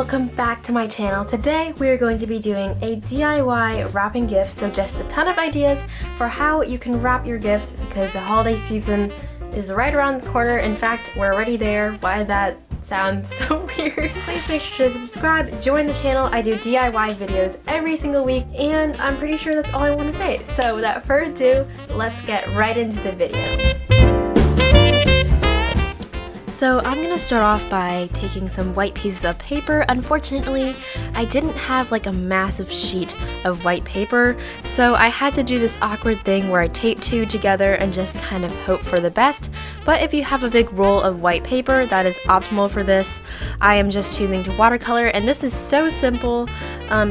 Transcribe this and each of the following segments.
welcome back to my channel. Today we are going to be doing a DIY wrapping gift, so just a ton of ideas for how you can wrap your gifts because the holiday season is right around the corner. In fact, we're already there. Why that sounds so weird. Please make sure to subscribe, join the channel. I do DIY videos every single week and I'm pretty sure that's all I want to say. So without further ado, let's get right into the video. So I'm gonna start off by taking some white pieces of paper. Unfortunately, I didn't have like a massive sheet of white paper, so I had to do this awkward thing where I tape two together and just kind of hope for the best. But if you have a big roll of white paper, that is optimal for this. I am just choosing to watercolor, and this is so simple.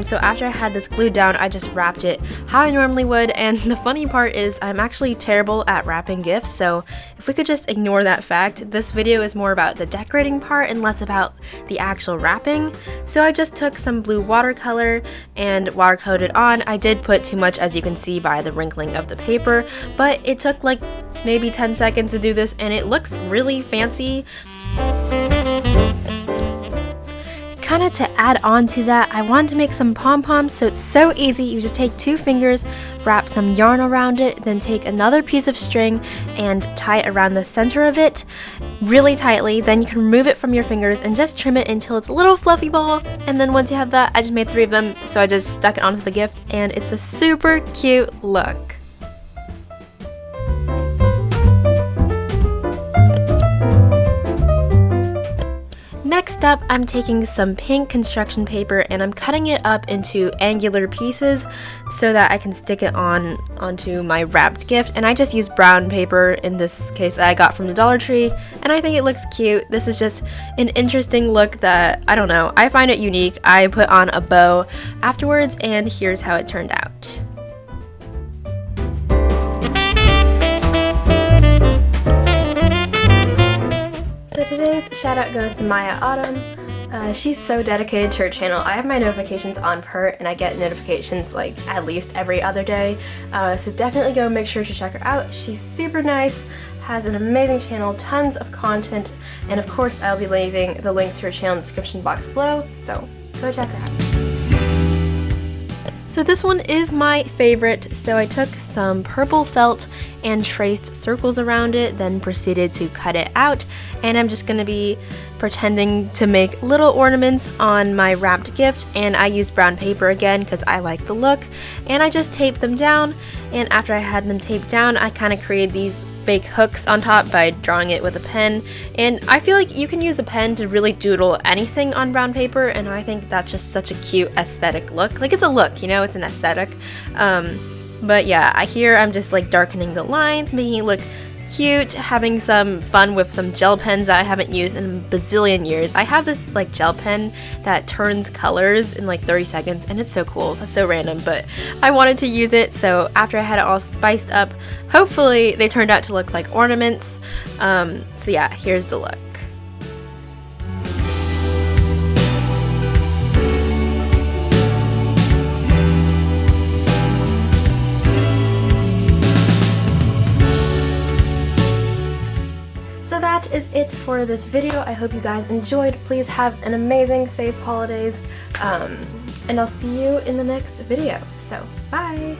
So after I had this glued down, I just wrapped it how I normally would, and the funny part is I'm actually terrible at wrapping gifts, so if we could just ignore that fact, this video is more about the decorating part and less about the actual wrapping. So I just took some blue watercolor and watercolored it on. I did put too much, as you can see by the wrinkling of the paper, but it took like maybe 10 seconds to do this and it looks really fancy. Kind of to add on to that, I wanted to make some pom-poms, so it's so easy. You just take two fingers, wrap some yarn around it, then take another piece of string and tie it around the center of it really tightly. Then you can remove it from your fingers and just trim it until it's a little fluffy ball. And then once you have that, I just made 3 of them, so I just stuck it onto the gift and it's a super cute look. Next up, I'm taking some pink construction paper and I'm cutting it up into angular pieces so that I can stick it onto my wrapped gift. And I just used brown paper in this case that I got from the Dollar Tree, and I think it looks cute. This is just an interesting look that, I don't know, I find it unique. I put on a bow afterwards and here's how it turned out. So today's shout out goes to Maya Autumn. She's so dedicated to her channel. I have my notifications on for her and I get notifications like at least every other day. So definitely go make sure to check her out. She's super nice, has an amazing channel, tons of content, and of course I'll be leaving the link to her channel in the description box below, so go check her out. So this one is my favorite. So I took some purple felt and traced circles around it, then proceeded to cut it out, and I'm just going to be pretending to make little ornaments on my wrapped gift. And I used brown paper again because I like the look, and I just taped them down. And after I had them taped down, I kind of created these fake hooks on top by drawing it with a pen. And I feel like you can use a pen to really doodle anything on brown paper, and I think that's just such a cute aesthetic look. Like, it's a look, you know, it's an aesthetic. But yeah, I'm just like darkening the lines, making it look cute, having some fun with some gel pens that I haven't used in a bazillion years. I have this like gel pen that turns colors in like 30 seconds and it's so cool. That's so random, but I wanted to use it, so after I had it all spiced up, hopefully they turned out to look like ornaments. So yeah, here's the look. So that is it for this video. I hope you guys enjoyed. Please have an amazing, safe holidays, and I'll see you in the next video. So, bye!